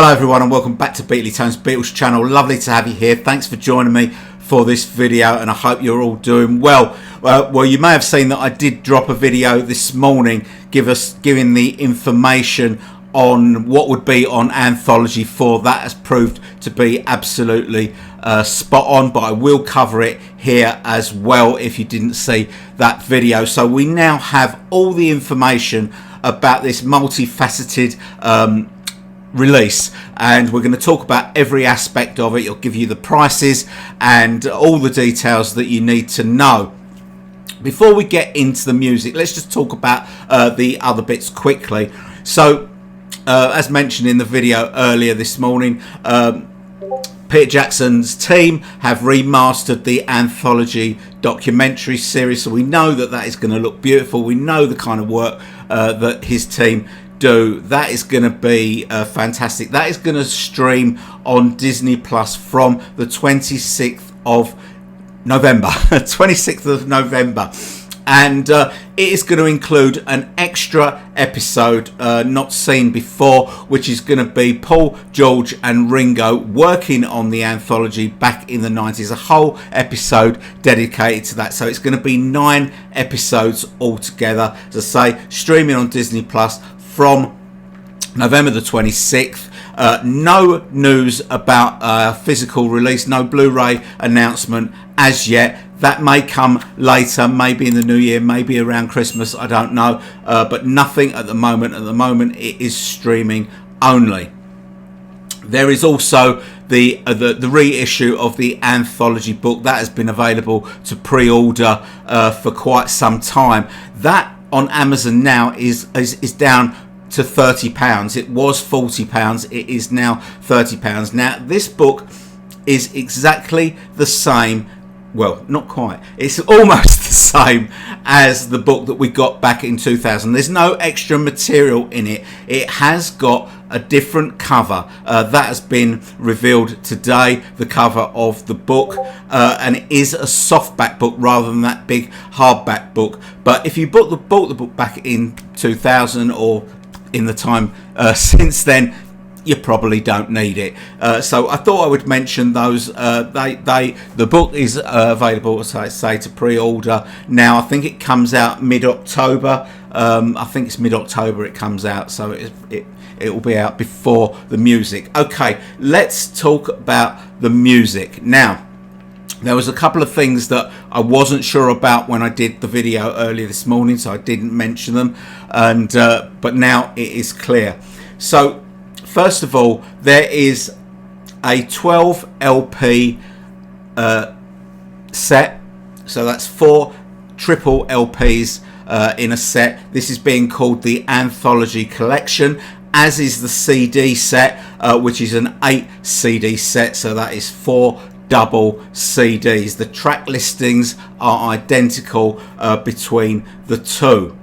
Hello everyone and welcome back to Beatles Beatles channel. Lovely to have you here. Thanks for joining me for this video and I hope you're all doing well. Well, you may have seen that I did drop a video this morning giving the information on what would be on Anthology 4. That has proved to be absolutely spot on, but I will cover it here as well if you didn't see that video. So we now have all the information about this multifaceted release, and we're going to talk about every aspect of it. It'll give you the prices and all the details that you need to know. Before we get into the music, let's just talk about the other bits quickly. So as mentioned in the video earlier this morning, Peter Jackson's team have remastered the Anthology documentary series, so we know that that is going to look beautiful. We know the kind of work that his team do. That is going to be fantastic. That is going to stream on Disney Plus from the 26th of November 26th of November, and it is going to include an extra episode not seen before, which is going to be Paul, George and Ringo working on the anthology back in the 90s. A whole episode dedicated to that. So it's going to be 9 episodes altogether, as I say, streaming on Disney Plus from November the 26th. No news about physical release, no Blu-ray announcement as yet. That may come later, maybe in the new year, maybe around Christmas, I don't know, but nothing at the moment. At the moment it is streaming only. There is also the reissue of the anthology book that has been available to pre-order for quite some time. That on Amazon now is down to £30. It was £40. It is now £30. Now this book is exactly the same. Well, not quite. It's almost the same as the book that we got back in 2000. There's no extra material in it. It has got a different cover that has been revealed today, the cover of the book, and it is a softback book rather than that big hardback book. But if you bought the book back in 2000 or in the time since then, you probably don't need it. So I thought I would mention those. The book is available, as I say, to pre-order now. I think it comes out mid-October. I think it's mid-October it comes out, so it will be out before the music. Okay, let's talk about the music now. There was a couple of things that I wasn't sure about when I did the video earlier this morning, so I didn't mention them, and but now it is clear. So first of all, there is a 12 LP set, so that's 4 triple LPs in a set. This is being called the Anthology Collection, as is the CD set, which is an 8 CD set, so that is 4 double CDs. The track listings are identical between the two.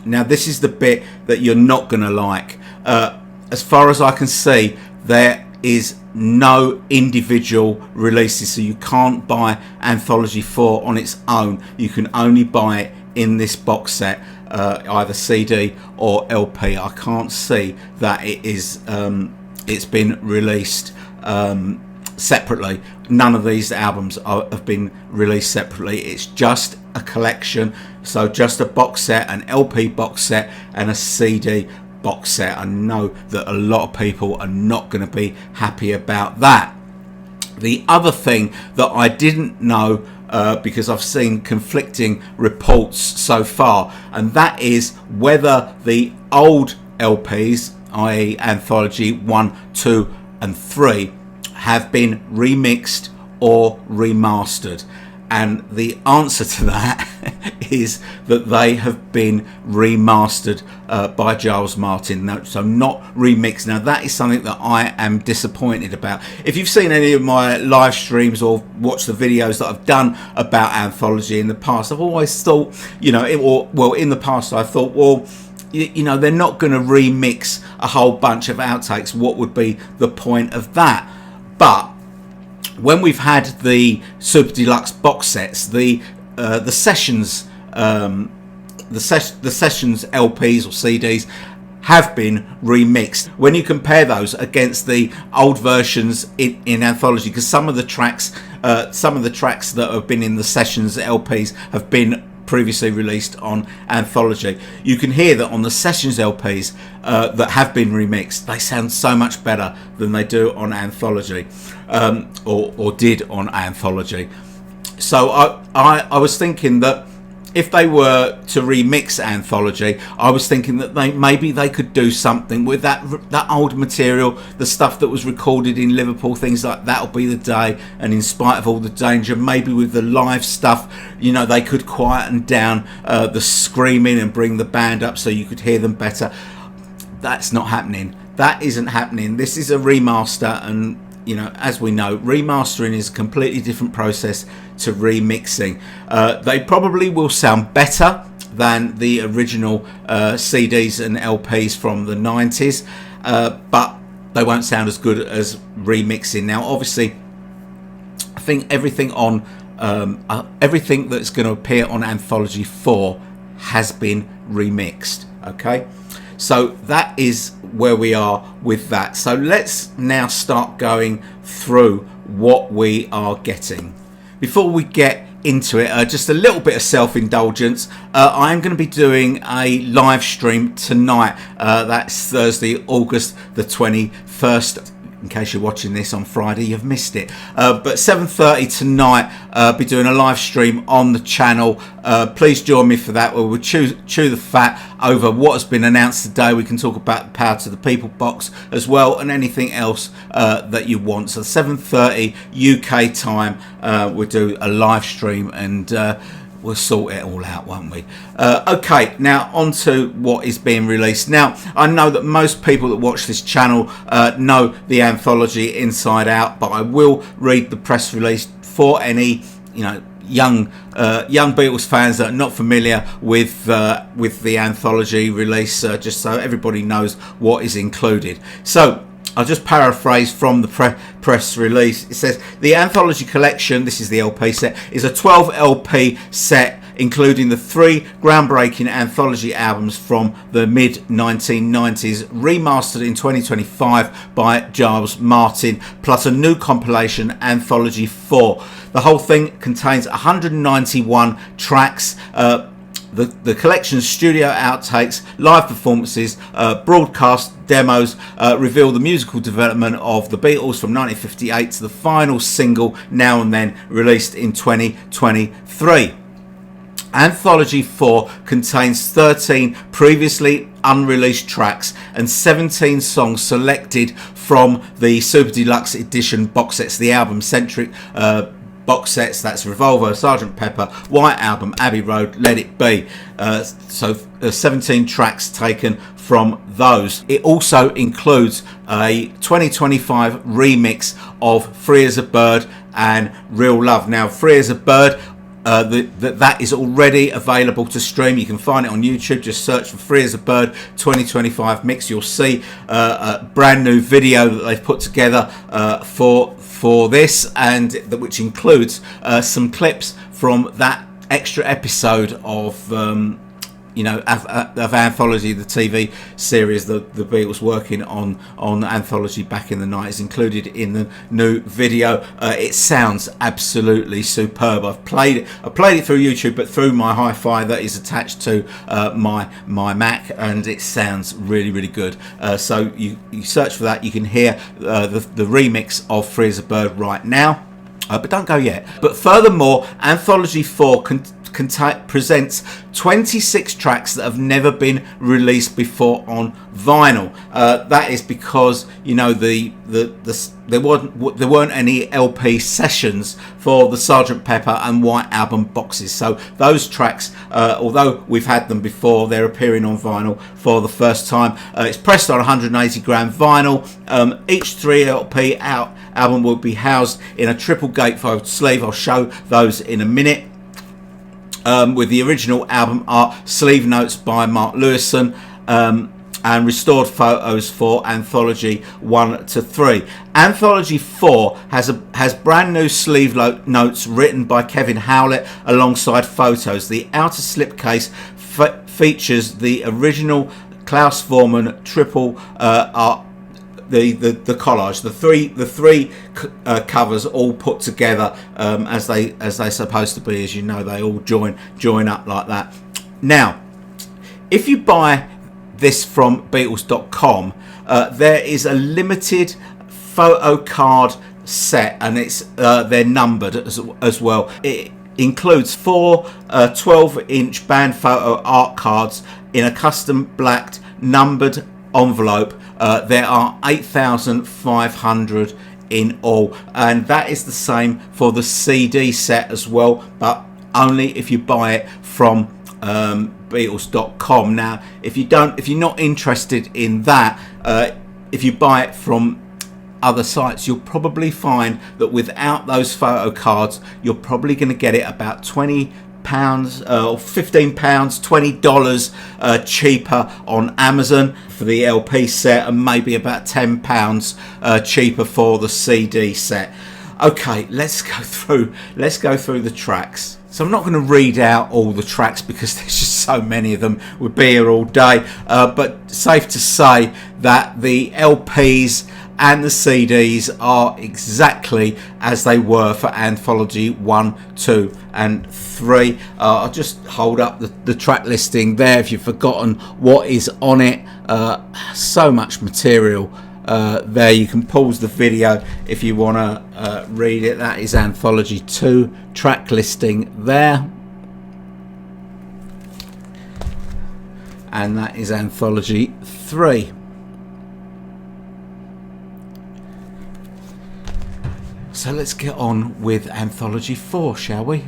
Now this is the bit that you're not going to like. As far as I can see, there is no individual releases, so you can't buy Anthology 4 on its own. You can only buy it in this box set, either CD or LP. I can't see that it is it's been released separately. None of these albums have been released separately. It's just a collection, so just a box set, an LP box set and a CD box set. I know that a lot of people are not going to be happy about that. The other thing that I didn't know, because I've seen conflicting reports so far, and that is whether the old LPs, i.e. Anthology 1, 2 and 3, have been remixed or remastered. And the answer to that is that they have been remastered by Giles Martin. No, so not remixed. Now that is something that I am disappointed about. If you've seen any of my live streams or watched the videos that I've done about Anthology in the past, I've always thought, you know, in the past I thought, well, you know, they're not going to remix a whole bunch of outtakes. What would be the point of that? But when we've had the Super Deluxe box sets, the sessions, the sessions LPs or CDs have been remixed. When you compare those against the old versions in Anthology, because some of the tracks that have been in the sessions LPs have been previously released on Anthology, you can hear that on the sessions LPs that have been remixed, they sound so much better than they do on Anthology, or did on Anthology. So I was thinking that if they were to remix Anthology, I was thinking that maybe they could do something with that old material, the stuff that was recorded in Liverpool, things like That'll Be the Day and In Spite of All the Danger. Maybe with the live stuff, you know, they could quieten down the screaming and bring the band up so you could hear them better. That's not happening. That isn't happening. This is a remaster, and you know, as we know, remastering is a completely different process to remixing. They probably will sound better than the original CDs and LPs from the 90s, but they won't sound as good as remixing. Now, obviously, I think everything that's going to appear on Anthology 4 has been remixed. Okay, so that is where we are with that. So let's now start going through what we are getting. Before we get into it, just a little bit of self-indulgence. I am going to be doing a live stream tonight. That's Thursday, August the 21st. In case you're watching this on Friday, you've missed it. But 7:30 tonight, I'll be doing a live stream on the channel. Please join me for that, where we'll chew the fat over what has been announced today. We can talk about the Power to the People box as well, and anything else that you want. So 7:30 UK time, we'll do a live stream, and we'll sort it all out, won't we? Okay, now on to what is being released. Now, I know that most people that watch this channel know the Anthology inside out, but I will read the press release for any, you know, young Beatles fans that are not familiar with the Anthology release, just so everybody knows what is included. So I'll just paraphrase from the press release. It says, the Anthology Collection, this is the LP set, is a 12 LP set including the 3 groundbreaking Anthology albums from the mid-1990s, remastered in 2025 by Giles Martin, plus a new compilation, Anthology 4. The whole thing contains 191 tracks, the collection's studio outtakes, live performances, broadcast demos, reveal the musical development of the Beatles from 1958 to the final single, Now and Then, released in 2023. Anthology 4 contains 13 previously unreleased tracks and 17 songs selected from the Super Deluxe Edition box sets, the album-centric box sets. That's Revolver, Sgt. Pepper, White Album, Abbey Road, Let It Be. So 17 tracks taken from those. It also includes a 2025 remix of Free as a Bird and Real Love. Now, Free as a Bird, that is already available to stream. You can find it on YouTube. Just search for Free as a Bird 2025 mix. You'll see a brand new video that they've put together for this, and which includes some clips from that extra episode of of Anthology, the TV series that the Beatles working on Anthology back in the 90s, included in the new video. It sounds absolutely superb. I played it through YouTube, but through my hi-fi that is attached to my Mac, and it sounds really good. So you search for that. You can hear the remix of Free as a Bird right now, but don't go yet. But furthermore, Anthology 4 presents 26 tracks that have never been released before on vinyl. That is because, you know, there weren't any LP sessions for the Sgt. Pepper and White Album boxes. So those tracks, although we've had them before, they're appearing on vinyl for the first time. It's pressed on 180 gram vinyl. Each 3 LP album will be housed in a triple gatefold sleeve. I'll show those in a minute. With the original album art, sleeve notes by Mark Lewison, and restored photos for Anthology 1 to 3. Anthology 4 has brand new sleeve notes written by Kevin Howlett alongside photos. The outer slipcase features the original Klaus Voormann triple art, the collage, the three covers all put together as they're supposed to be. As you know, they all join up like that. Now, if you buy this from Beatles.com, there is a limited photo card set, and it's they're numbered as well. It includes 4 12-inch band photo art cards in a custom blacked numbered envelope. There are 8,500 in all, and that is the same for the CD set as well, but only if you buy it from Beatles.com. Now, if you're not interested in that, if you buy it from other sites, you'll probably find that without those photo cards, you're probably going to get it about £20 or £15, $20 cheaper on Amazon for the LP set, and maybe about £10 cheaper for the CD set. Okay, let's go through the tracks. So I'm not going to read out all the tracks because there's just so many of them. We'll be here all day, but safe to say that the LPs and the CDs are exactly as they were for Anthology 1, 2 and 3. I'll just hold up the track listing there if you've forgotten what is on it. So much material there. You can pause the video if you want to read it. That is Anthology 2 track listing there, and that is Anthology 3. So let's get on with Anthology 4, shall we?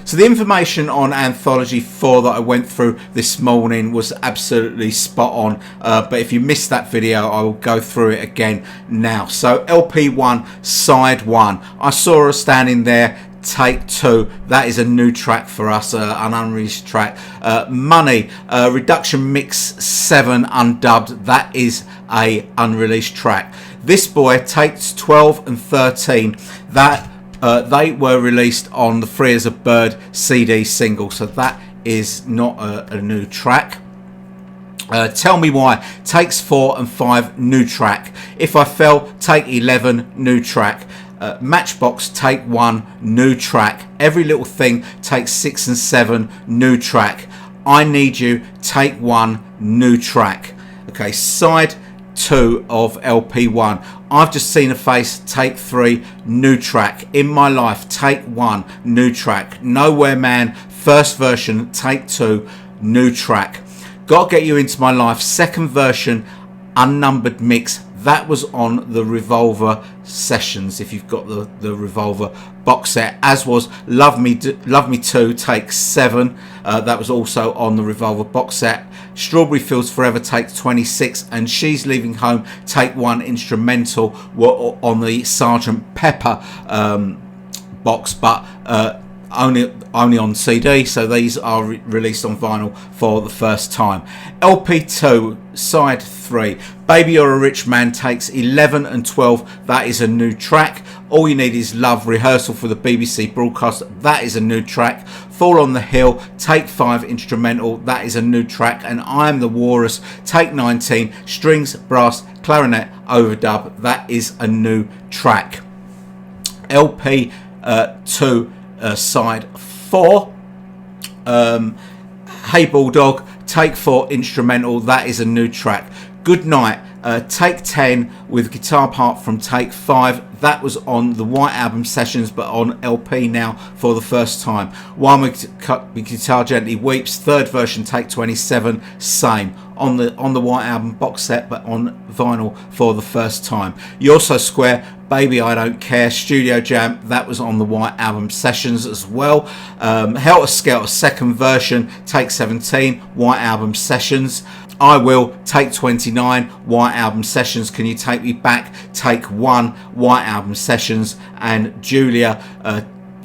So the information on Anthology 4 that I went through this morning was absolutely spot on, but if you missed that video, I will go through it again now. So LP1, side 1, I saw her standing there, take 2, that is a new track for us, an unreleased track. Money, Reduction Mix 7 undubbed, that is a unreleased track. This Boy, takes 12 and 13, that they were released on the Free as a Bird CD single, so that is not a new track. Tell Me Why, takes 4 and 5, new track. If I Fell, take 11, new track. Matchbox, take 1, new track. Every Little Thing, takes 6 and 7, new track. I Need You, take 1, new track. Okay, side 2 of LP1. I've Just Seen a Face, take 3, new track. In My Life, take 1, new track. Nowhere Man, first version, take 2, new track. Gotta Get You Into My Life, second version, unnumbered mix. That was on the Revolver sessions, if you've got the Revolver box set, as was Love Me Too, take 7. That was also on the Revolver box set. Strawberry Fields Forever, take 26, and She's Leaving Home, take 1, instrumental, were on the Sgt. Pepper box, but only on CD, so these are released on vinyl for the first time. LP2, side 3, Baby You're a Rich Man, takes 11 and 12, that is a new track. All You Need Is Love, rehearsal for the BBC broadcast, that is a new track. Fall on the Hill, take 5, instrumental, that is a new track. And I Am the Walrus, take 19, strings, brass, clarinet, overdub, that is a new track. LP 2, side 4, Hey Bulldog, take 4, instrumental, that is a new track. Good Night, take 10 with guitar part from take 5, that was on the White Album sessions but on LP now for the first time. One with Guitar Gently Weeps, third version, take 27, same on the White Album box set but on vinyl for the first time. You're So Square, Baby I Don't Care, Studio Jam, that was on the White Album sessions as well. Helter Skelter, second version, take 17, White Album sessions. I Will, take 29, White Album sessions. Can You Take Me Back, take 1, White Album sessions. And Julia,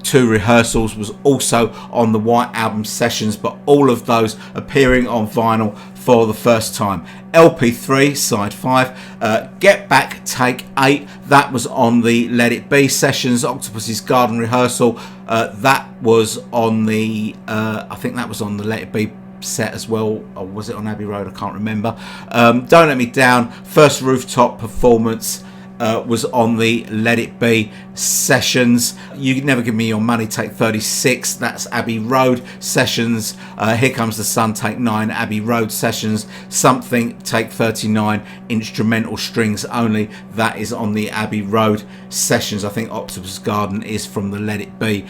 2 rehearsals, was also on the White Album sessions, but all of those appearing on vinyl for the first time. LP3, side 5, Get Back, take 8, that was on the Let It Be sessions. Octopus's Garden rehearsal, that was on the I think that was on the Let It Be set as well, or was it on Abbey Road? I can't remember. Don't Let Me Down, first rooftop performance was on the Let It Be sessions. You Never Give Me Your Money, take 36, that's Abbey Road sessions. Here Comes the Sun, take 9, Abbey Road sessions. Something, take 39, instrumental strings only, that is on the Abbey Road sessions. I think Octopus Garden is from the Let It Be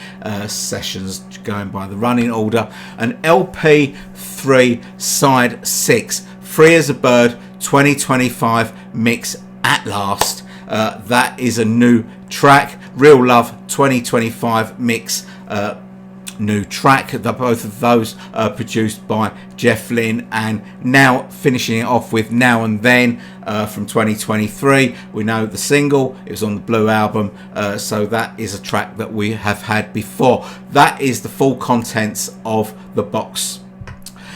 sessions, going by the running order. And LP 3 side 6, Free as a Bird 2025 mix at last. That is a new track. Real Love 2025 mix, new track. Both of those produced by Jeff Lynne, and now finishing it off with Now and Then from 2023. We know the single, it was on the Blue album, so that is a track that we have had before. That is the full contents of the box.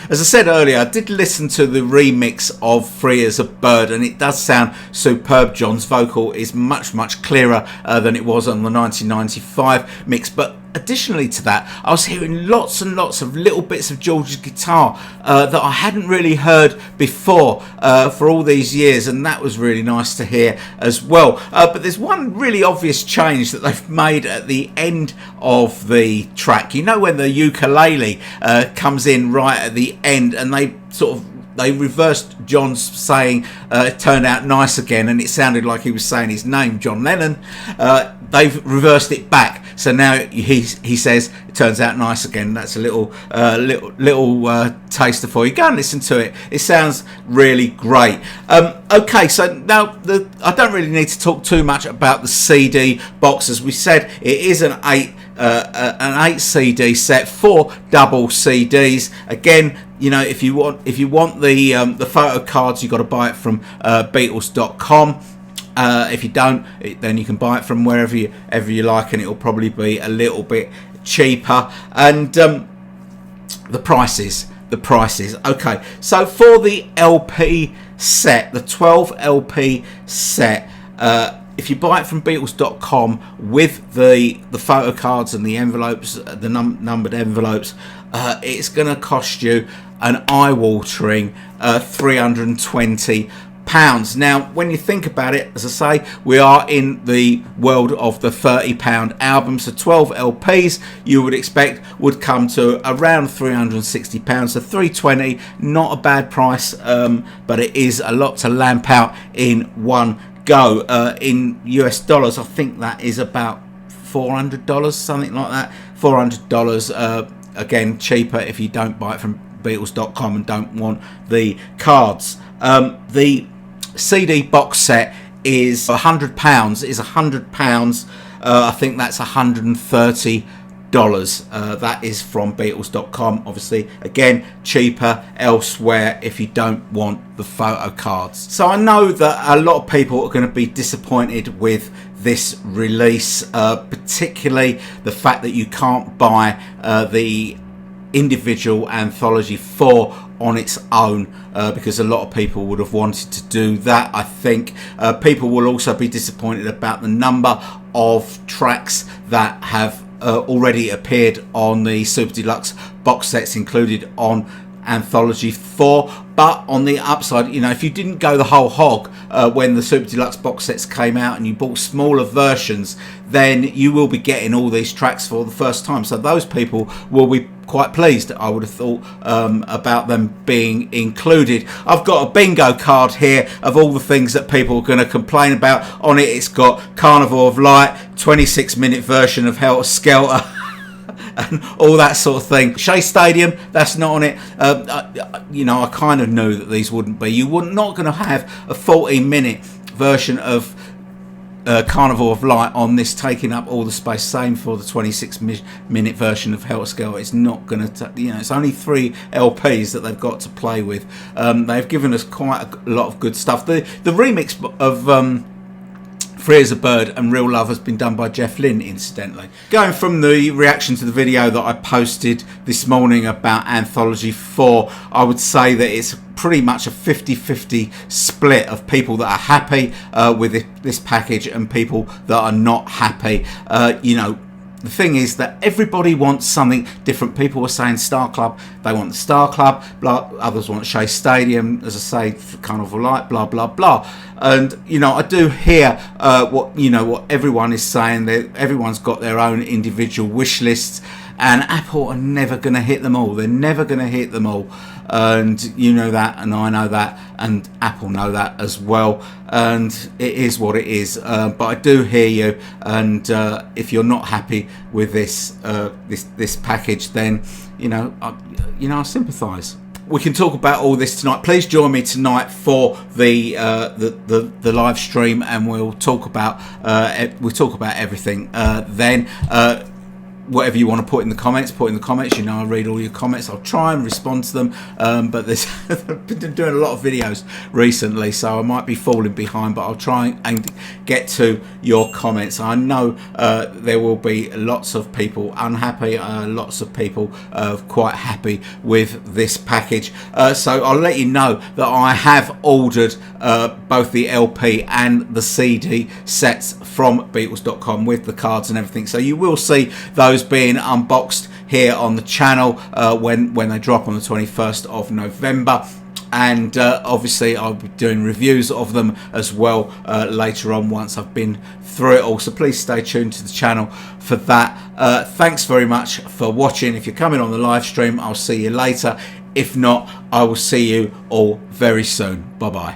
As I said earlier, I did listen to the remix of Free as a Bird, and it does sound superb. John's vocal is much, much clearer than it was on the 1995 mix. But additionally to that, I was hearing lots and lots of little bits of George's guitar that I hadn't really heard before for all these years, and that was really nice to hear as well. But there's one really obvious change that they've made at the end of the track. You know, when the ukulele comes in right at the end, and they reversed John's saying it turned out nice again, and it sounded like he was saying his name, John Lennon. They've reversed it back, so now he says it turns out nice again. That's a little taster for you. Go and listen to it. It sounds really great. Okay, so now I don't really need to talk too much about the CD box. As we said, it is an 8 CD set, 4 double CDs. Again, you know, if you want the photo cards, you've got to buy it from Beatles.com. If you don't, then you can buy it from wherever you like, and it will probably be a little bit cheaper. And the prices. Okay, so for the LP set, the 12 LP set, if you buy it from Beatles.com with the photo cards and the envelopes, the numbered envelopes, it's going to cost you an eye-watering £320. Now, when you think about it, as I say, we are in the world of the £30 album, so 12 LPs you would expect would come to around £360, so $320, not a bad price, but it is a lot to lamp out in one go. In US dollars, I think that is about $400, something like that. $400, again, cheaper if you don't buy it from Beatles.com and don't want the cards. The CD box set is £100. Is £100. I think that's $130. That is from Beatles.com. Obviously, again, cheaper elsewhere if you don't want the photo cards. So I know that a lot of people are going to be disappointed with this release, particularly the fact that you can't buy the individual Anthology 4 on its own, because a lot of people would have wanted to do that. I think people will also be disappointed about the number of tracks that have already appeared on the Super Deluxe box sets included on Anthology 4. But on the upside, you know, if you didn't go the whole hog when the Super Deluxe box sets came out and you bought smaller versions, then you will be getting all these tracks for the first time. So those people will be quite pleased, I would have thought, about them being included. I've got a bingo card here of all the things that people are going to complain about. On it, it's got Carnival of Light, 26-minute version of Helter Skelter, and all that sort of thing. Shea Stadium, that's not on it. You know, I kind of knew that these wouldn't be. You were not going to have a 14-minute version of Carnival of Light on this, taking up all the space. Same for the 26-minute version of Helter Skelter. It's not going to, you know, it's only 3 LPs that they've got to play with. They've given us quite a lot of good stuff. The remix of Free as a Bird and Real Love has been done by Jeff Lynne, incidentally. Going from the reaction to the video that I posted this morning about Anthology 4, I would say that it's pretty much a 50-50 split of people that are happy with this package and people that are not happy. You know, the thing is that everybody wants something different. People were saying Star Club, they want the Star Club, blah, others want Shea Stadium, as I say, for Carnival Light, blah blah blah. And you know, I do hear what everyone is saying. That everyone's got their own individual wish lists, and Apple are never going to hit them all. They're never going to hit them all, and you know that, and I know that, and Apple know that as well. And it is what it is. But I do hear you, and if you're not happy with this package, then I sympathise. We can talk about all this tonight. Please join me tonight for the live stream, and we'll talk about everything then. Whatever you want to put in the comments, You know, I read all your comments. I'll try and respond to them. But I've been doing a lot of videos recently, so I might be falling behind, but I'll try and get to your comments. I know there will be lots of people unhappy, lots of people quite happy with this package. So I'll let you know that I have ordered both the LP and the CD sets from Beatles.com with the cards and everything. So you will see those being unboxed here on the channel when they drop on the 21st of November. And obviously I'll be doing reviews of them as well later on once I've been through it all. So please stay tuned to the channel for that. Thanks very much for watching. If you're coming on the live stream, I'll see you later. If not, I will see you all very soon. Bye bye.